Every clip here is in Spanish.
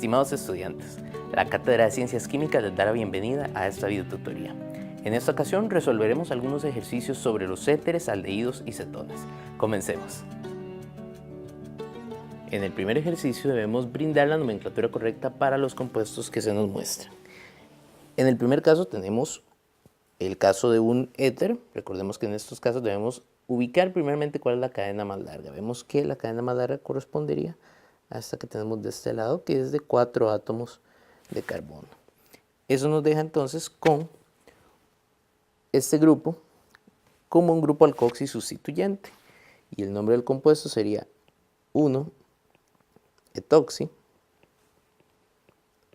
Estimados estudiantes, la Cátedra de Ciencias Químicas les da la bienvenida a esta videotutoría. En esta ocasión resolveremos algunos ejercicios sobre los éteres, aldehídos y cetonas. Comencemos. En el primer ejercicio debemos brindar la nomenclatura correcta para los compuestos que se nos muestran. En el primer caso tenemos el caso de un éter. Recordemos que en estos casos debemos ubicar primeramente cuál es la cadena más larga. Vemos que la cadena más larga correspondería a esta que tenemos de este lado, que es de 4 átomos de carbono. Eso nos deja entonces con este grupo como un grupo alcoxi sustituyente. Y el nombre del compuesto sería 1-etoxi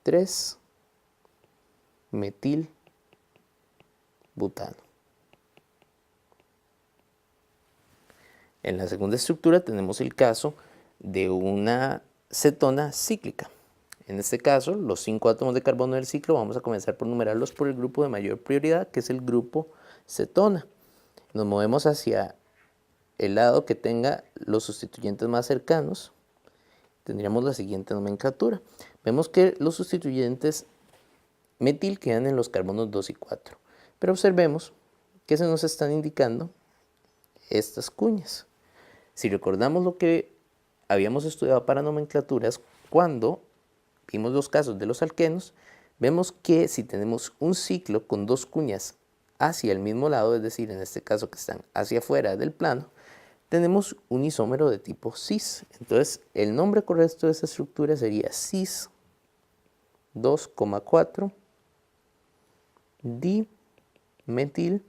3-metilbutano. En la segunda estructura tenemos el caso de una cetona cíclica. En este caso, los 5 átomos de carbono del ciclo vamos a comenzar por numerarlos por el grupo de mayor prioridad, que es el grupo cetona. Nos movemos hacia el lado que tenga los sustituyentes más cercanos. Tendríamos la siguiente nomenclatura. Vemos que los sustituyentes metil quedan en los carbonos 2 y 4. Pero observemos que se nos están indicando estas cuñas. Si recordamos lo que habíamos estudiado para nomenclaturas, cuando vimos los casos de los alquenos, vemos que si tenemos un ciclo con dos cuñas hacia el mismo lado, es decir, en este caso que están hacia afuera del plano, tenemos un isómero de tipo cis. Entonces, el nombre correcto de esta estructura sería cis 2,4 dimetil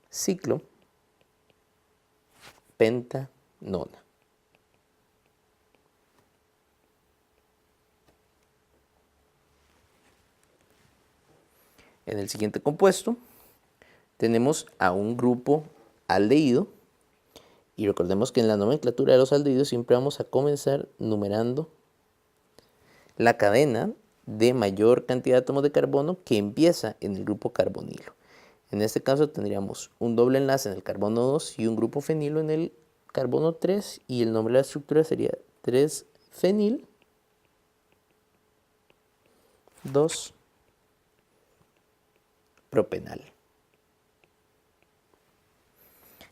ciclo pentanona. En el siguiente compuesto tenemos a un grupo aldehído, y recordemos que en la nomenclatura de los aldehídos siempre vamos a comenzar numerando la cadena de mayor cantidad de átomos de carbono que empieza en el grupo carbonilo. En este caso tendríamos un doble enlace en el carbono 2 y un grupo fenilo en el carbono 3, y el nombre de la estructura sería 3-fenil 2-propenal.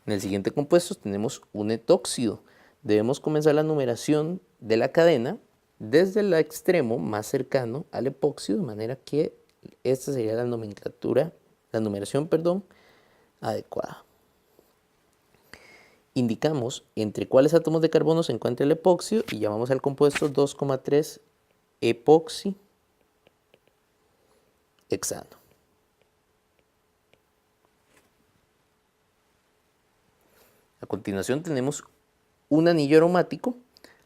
En el siguiente compuesto tenemos un etóxido. Debemos comenzar la numeración de la cadena desde el extremo más cercano al epóxido, de manera que esta sería la numeración adecuada. Indicamos entre cuáles átomos de carbono se encuentra el epóxido y llamamos al compuesto 2,3 epoxi hexano. A continuación tenemos un anillo aromático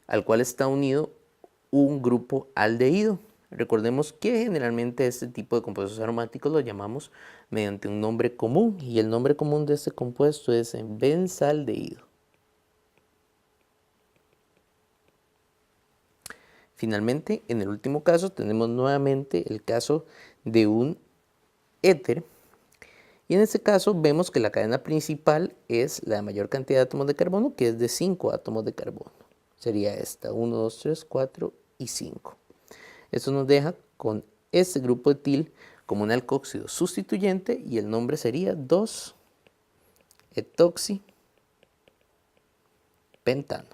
al cual está unido un grupo aldehído. Recordemos que generalmente este tipo de compuestos aromáticos los llamamos mediante un nombre común, y el nombre común de este compuesto es benzaldehído. Finalmente, en el último caso tenemos nuevamente el caso de un éter, y en este caso vemos que la cadena principal es la de mayor cantidad de átomos de carbono, que es de 5 átomos de carbono. Sería esta, 1, 2, 3, 4 y 5. Esto nos deja con este grupo etil como un alcoxído sustituyente, y el nombre sería 2-etoxi pentano.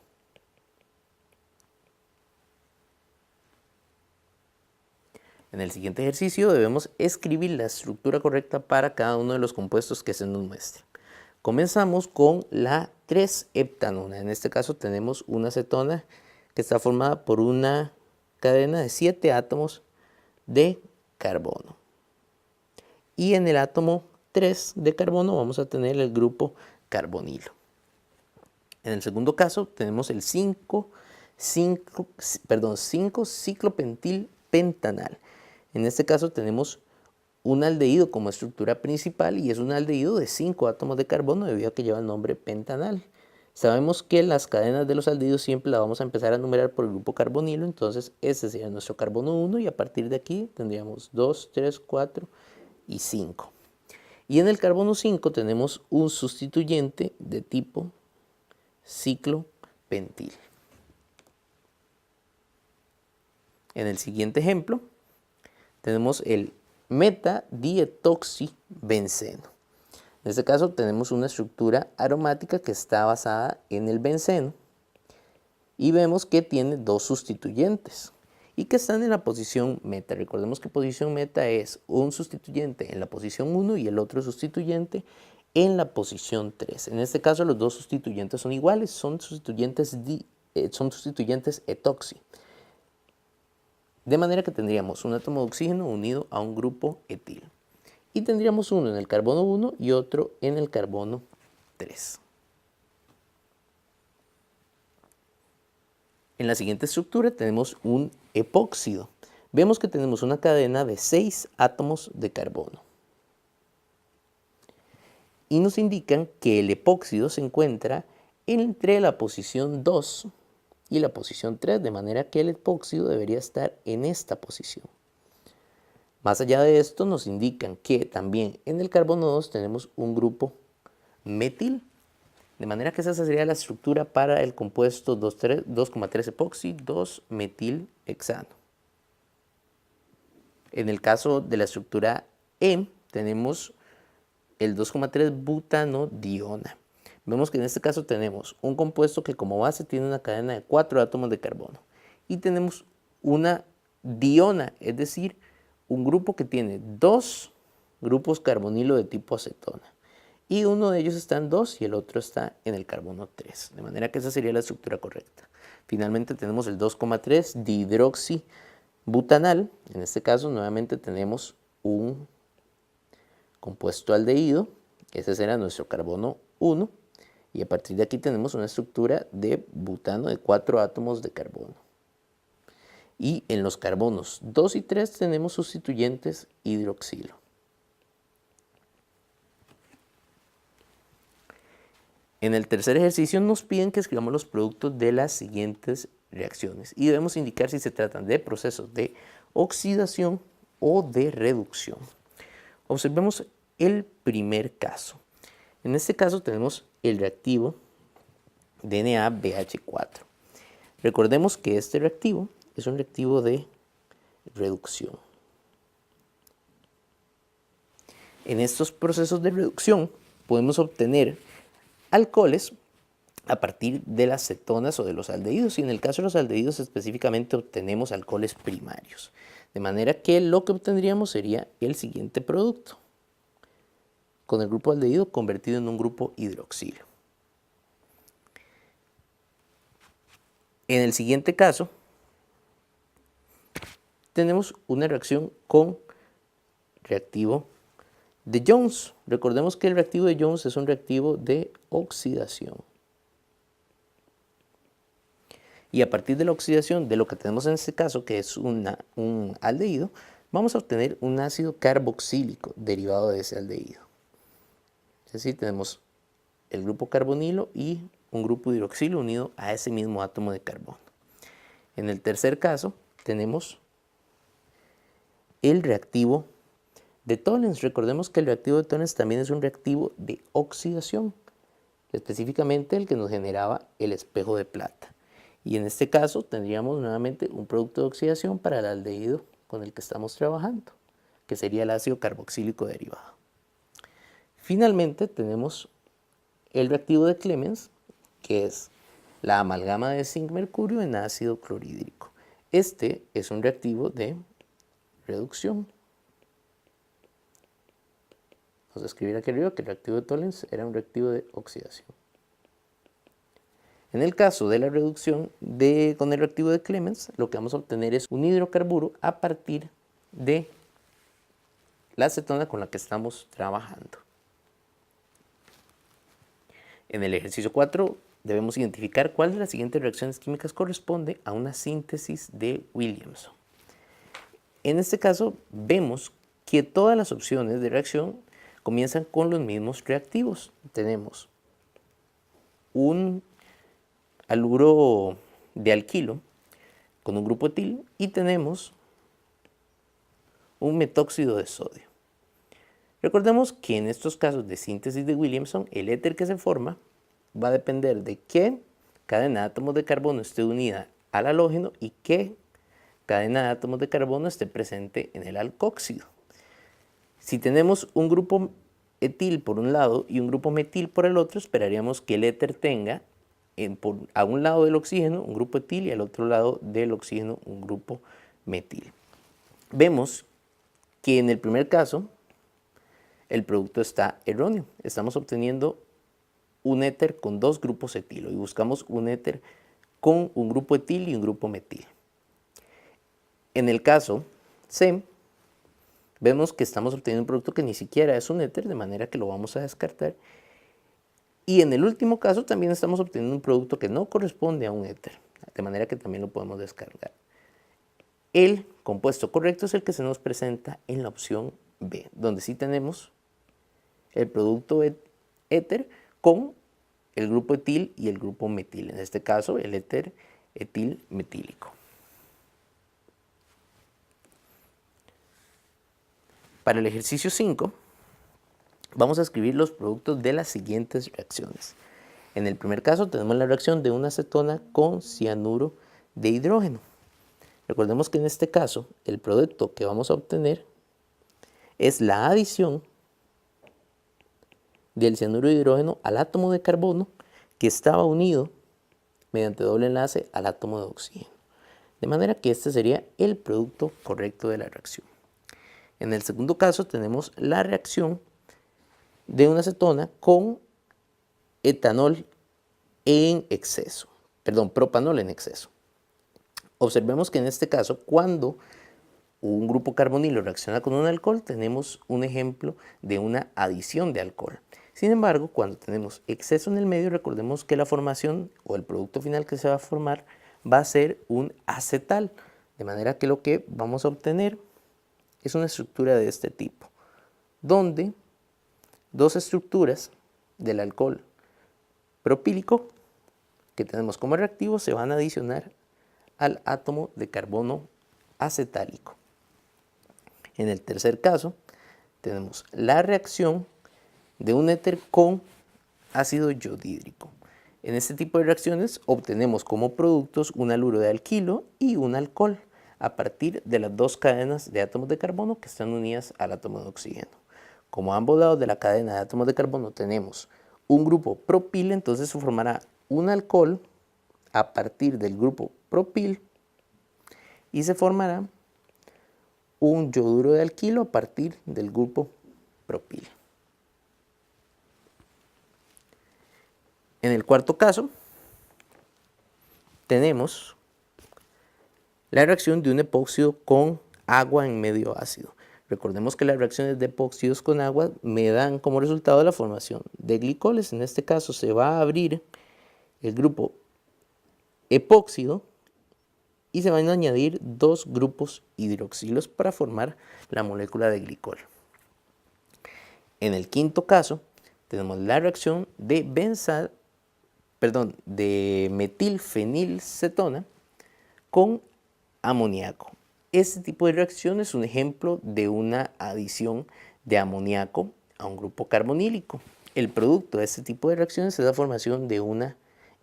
En el siguiente ejercicio debemos escribir la estructura correcta para cada uno de los compuestos que se nos muestren. Comenzamos con la 3-heptanona. En este caso tenemos una cetona que está formada por una cadena de 7 átomos de carbono. Y en el átomo 3 de carbono vamos a tener el grupo carbonilo. En el segundo caso tenemos el 5-ciclopentil pentanal. En este caso tenemos un aldehído como estructura principal, y es un aldehído de 5 átomos de carbono debido a que lleva el nombre pentanal. Sabemos que las cadenas de los aldehídos siempre las vamos a empezar a numerar por el grupo carbonilo, entonces este sería nuestro carbono 1, y a partir de aquí tendríamos 2, 3, 4 y 5. Y en el carbono 5 tenemos un sustituyente de tipo ciclopentil. En el siguiente ejemplo tenemos el metadietoxibenceno. En este caso tenemos una estructura aromática que está basada en el benceno y vemos que tiene dos sustituyentes y que están en la posición meta. Recordemos que posición meta es un sustituyente en la posición 1 y el otro sustituyente en la posición 3. En este caso los dos sustituyentes son iguales, son sustituyentes etoxi. De manera que tendríamos un átomo de oxígeno unido a un grupo etil. Y tendríamos uno en el carbono 1 y otro en el carbono 3. En la siguiente estructura tenemos un epóxido. Vemos que tenemos una cadena de 6 átomos de carbono. Y nos indican que el epóxido se encuentra entre la posición 2 y la posición 3, de manera que el epóxido debería estar en esta posición. Más allá de esto, nos indican que también en el carbono 2 tenemos un grupo metil, de manera que esa sería la estructura para el compuesto 2,3 epoxi 2-metilhexano. En el caso de la estructura E, tenemos el 2,3 butanodiona. Vemos que en este caso tenemos un compuesto que como base tiene una cadena de 4 átomos de carbono y tenemos una diona, es decir, un grupo que tiene 2 grupos carbonilo de tipo acetona y uno de ellos está en 2 y el otro está en el carbono 3, de manera que esa sería la estructura correcta. Finalmente tenemos el 2,3 dihidroxibutanal. En este caso nuevamente tenemos un compuesto aldehído, ese será nuestro carbono 1, y a partir de aquí tenemos una estructura de butano de 4 átomos de carbono. Y en los carbonos 2 y 3 tenemos sustituyentes hidroxilo. En el tercer ejercicio nos piden que escribamos los productos de las siguientes reacciones y debemos indicar si se tratan de procesos de oxidación o de reducción. Observemos el primer caso. En este caso tenemos el reactivo NaBH4. Recordemos que este reactivo es un reactivo de reducción. En estos procesos de reducción podemos obtener alcoholes a partir de las cetonas o de los aldehídos, y en el caso de los aldehídos específicamente obtenemos alcoholes primarios, de manera que lo que obtendríamos sería el siguiente producto, con el grupo aldehído convertido en un grupo hidroxilo. En el siguiente caso tenemos una reacción con reactivo de Jones. Recordemos que el reactivo de Jones es un reactivo de oxidación. Y a partir de la oxidación, de lo que tenemos en este caso, que es un aldehído, vamos a obtener un ácido carboxílico derivado de ese aldehído. Es decir, tenemos el grupo carbonilo y un grupo hidroxilo unido a ese mismo átomo de carbono. En el tercer caso tenemos el reactivo de Tollens. Recordemos que el reactivo de Tollens también es un reactivo de oxidación, específicamente el que nos generaba el espejo de plata. Y en este caso tendríamos nuevamente un producto de oxidación para el aldehído con el que estamos trabajando, que sería el ácido carboxílico derivado. Finalmente tenemos el reactivo de Clemens, que es la amalgama de zinc-mercurio en ácido clorhídrico. Este es un reactivo de reducción. Vamos a escribir aquí arriba que el reactivo de Tollens era un reactivo de oxidación. En el caso de la reducción con el reactivo de Clemens, lo que vamos a obtener es un hidrocarburo a partir de la acetona con la que estamos trabajando. En el ejercicio 4 debemos identificar cuál de las siguientes reacciones químicas corresponde a una síntesis de Williamson. En este caso vemos que todas las opciones de reacción comienzan con los mismos reactivos. Tenemos un haluro de alquilo con un grupo etil y tenemos un metóxido de sodio. Recordemos que en estos casos de síntesis de Williamson, el éter que se forma va a depender de qué cadena de átomos de carbono esté unida al halógeno y qué cadena de átomos de carbono esté presente en el alcóxido. Si tenemos un grupo etil por un lado y un grupo metil por el otro, esperaríamos que el éter tenga a un lado del oxígeno un grupo etil y al otro lado del oxígeno un grupo metil. Vemos que en el primer caso el producto está erróneo. Estamos obteniendo un éter con dos grupos etilo y buscamos un éter con un grupo etil y un grupo metil. En el caso C, vemos que estamos obteniendo un producto que ni siquiera es un éter, de manera que lo vamos a descartar. Y en el último caso también estamos obteniendo un producto que no corresponde a un éter, de manera que también lo podemos descargar. El compuesto correcto es el que se nos presenta en la opción B, donde sí tenemos el producto éter con el grupo etil y el grupo metil, en este caso el éter etil metílico. Para el ejercicio 5, vamos a escribir los productos de las siguientes reacciones. En el primer caso tenemos la reacción de una acetona con cianuro de hidrógeno. Recordemos que en este caso el producto que vamos a obtener es la adición del cianuro de hidrógeno al átomo de carbono que estaba unido mediante doble enlace al átomo de oxígeno. De manera que este sería el producto correcto de la reacción. En el segundo caso tenemos la reacción de una acetona con etanol en exceso, propanol en exceso. Observemos que en este caso, cuando un grupo carbonilo reacciona con un alcohol, tenemos un ejemplo de una adición de alcohol. Sin embargo, cuando tenemos exceso en el medio, recordemos que la formación o el producto final que se va a formar va a ser un acetal, de manera que lo que vamos a obtener es una estructura de este tipo, donde dos estructuras del alcohol propílico que tenemos como reactivo se van a adicionar al átomo de carbono acetálico. En el tercer caso, tenemos la reacción de un éter con ácido yodhídrico. En este tipo de reacciones obtenemos como productos un haluro de alquilo y un alcohol a partir de las dos cadenas de átomos de carbono que están unidas al átomo de oxígeno. Como a ambos lados de la cadena de átomos de carbono tenemos un grupo propil, entonces se formará un alcohol a partir del grupo propil y se formará un yoduro de alquilo a partir del grupo propil. En el cuarto caso, tenemos la reacción de un epóxido con agua en medio ácido. Recordemos que las reacciones de epóxidos con agua me dan como resultado la formación de glicoles. En este caso se va a abrir el grupo epóxido y se van a añadir dos grupos hidroxilos para formar la molécula de glicol. En el quinto caso tenemos la reacción de metilfenilcetona con amoníaco. Este tipo de reacción es un ejemplo de una adición de amoníaco a un grupo carbonílico. El producto de este tipo de reacciones es la formación de una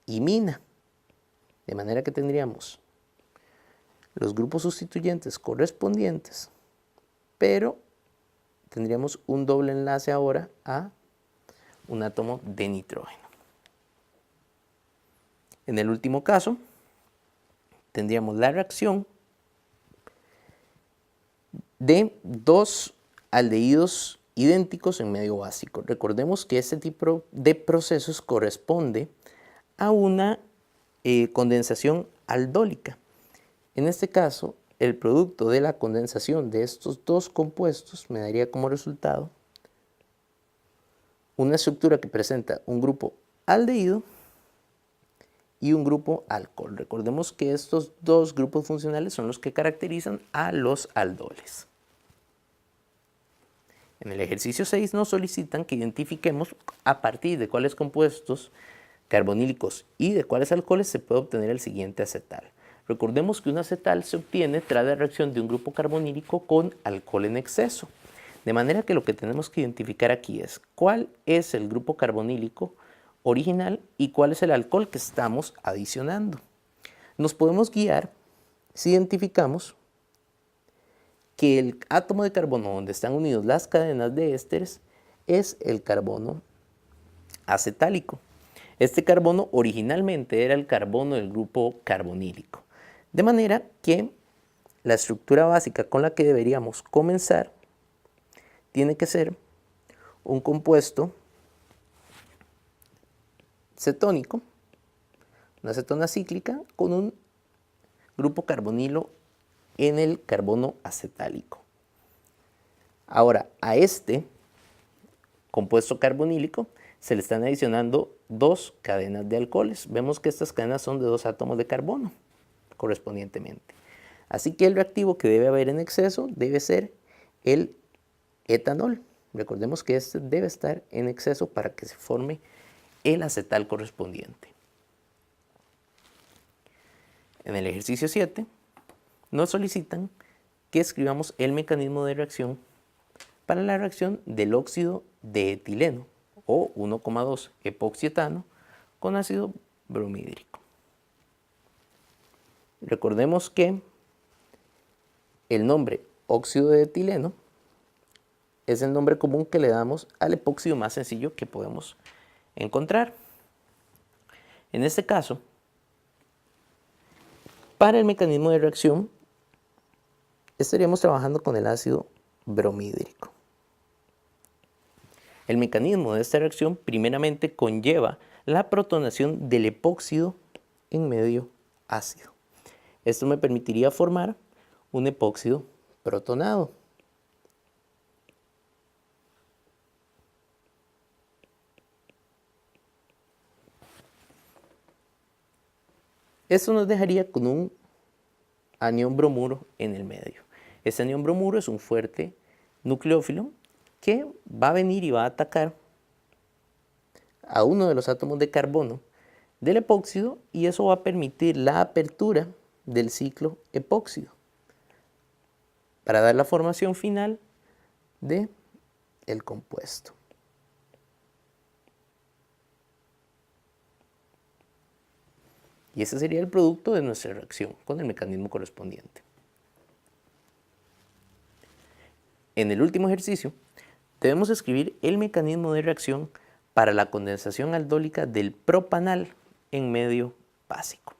imina. De manera que tendríamos los grupos sustituyentes correspondientes, pero tendríamos un doble enlace ahora a un átomo de nitrógeno. En el último caso, tendríamos la reacción de dos aldehídos idénticos en medio básico. Recordemos que este tipo de procesos corresponde a una condensación aldólica. En este caso, el producto de la condensación de estos dos compuestos me daría como resultado una estructura que presenta un grupo aldehído y un grupo alcohol. Recordemos que estos dos grupos funcionales son los que caracterizan a los aldoles. En el ejercicio 6 nos solicitan que identifiquemos a partir de cuáles compuestos carbonílicos y de cuáles alcoholes se puede obtener el siguiente acetal. Recordemos que un acetal se obtiene tras la reacción de un grupo carbonílico con alcohol en exceso. De manera que lo que tenemos que identificar aquí es cuál es el grupo carbonílico original y cuál es el alcohol que estamos adicionando. Nos podemos guiar si identificamos que el átomo de carbono donde están unidos las cadenas de ésteres es el carbono acetálico. Este carbono originalmente era el carbono del grupo carbonílico. De manera que la estructura básica con la que deberíamos comenzar tiene que ser un compuesto cetónico, una cetona cíclica con un grupo carbonilo en el carbono acetálico. Ahora, a este compuesto carbonílico se le están adicionando dos cadenas de alcoholes. Vemos que estas cadenas son de dos átomos de carbono correspondientemente. Así que el reactivo que debe haber en exceso debe ser el etanol. Recordemos que este debe estar en exceso para que se forme el acetal correspondiente. En el ejercicio 7 nos solicitan que escribamos el mecanismo de reacción para la reacción del óxido de etileno o 1,2 epoxietano con ácido bromhídrico. Recordemos que el nombre óxido de etileno es el nombre común que le damos al epóxido más sencillo que podemos encontrar. En este caso, para el mecanismo de reacción, estaríamos trabajando con el ácido bromhídrico. El mecanismo de esta reacción primeramente conlleva la protonación del epóxido en medio ácido. Esto me permitiría formar un epóxido protonado. Esto nos dejaría con un anión bromuro en el medio. Este anión bromuro es un fuerte nucleófilo que va a venir y va a atacar a uno de los átomos de carbono del epóxido y eso va a permitir la apertura del ciclo epóxido para dar la formación final del compuesto. Y ese sería el producto de nuestra reacción con el mecanismo correspondiente. En el último ejercicio, debemos escribir el mecanismo de reacción para la condensación aldólica del propanal en medio básico.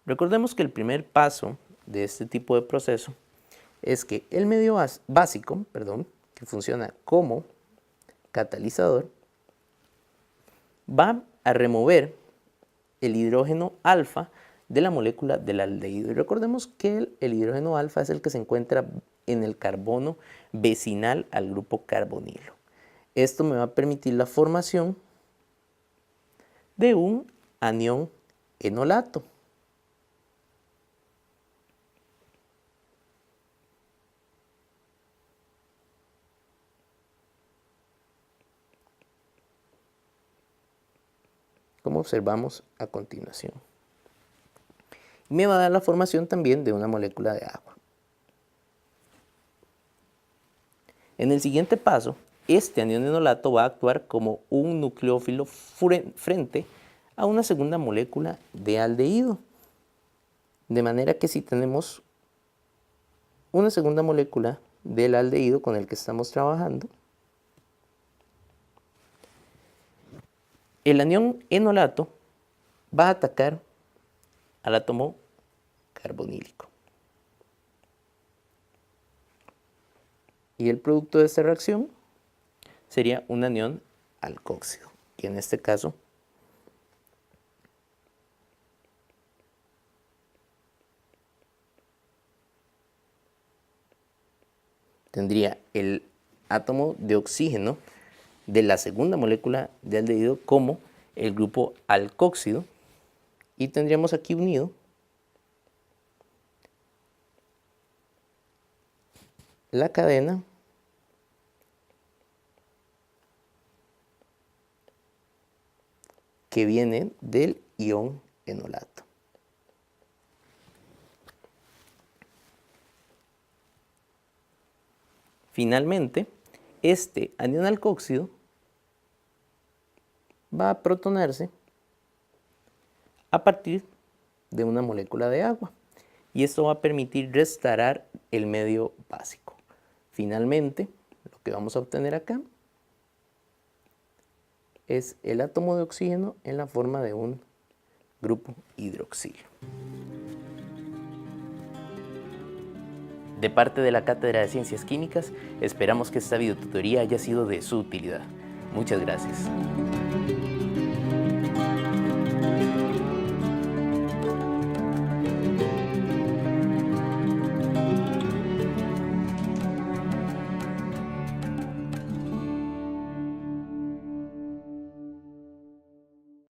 Recordemos que el primer paso de este tipo de proceso es que el medio básico, que funciona como catalizador, va a remover el hidrógeno alfa de la molécula del aldehído. Y recordemos que el hidrógeno alfa es el que se encuentra en el carbono vecinal al grupo carbonilo. Esto me va a permitir la formación de un anión enolato. Como observamos a continuación. Me va a dar la formación también de una molécula de agua. En el siguiente paso, este anión enolato va a actuar como un nucleófilo frente a una segunda molécula de aldehído. De manera que si tenemos una segunda molécula del aldehído con el que estamos trabajando, el anión enolato va a atacar al átomo carbonílico. Y el producto de esta reacción sería un anión alcóxido. Y en este caso tendría el átomo de oxígeno de la segunda molécula de aldehído como el grupo alcóxido y tendríamos aquí unido la cadena que viene del ion enolato. Finalmente, este anión alcóxido va a protonarse a partir de una molécula de agua. Y esto va a permitir restaurar el medio básico. Finalmente, lo que vamos a obtener acá es el átomo de oxígeno en la forma de un grupo hidroxilo. De parte de la Cátedra de Ciencias Químicas, esperamos que esta videotutoría haya sido de su utilidad. Muchas gracias.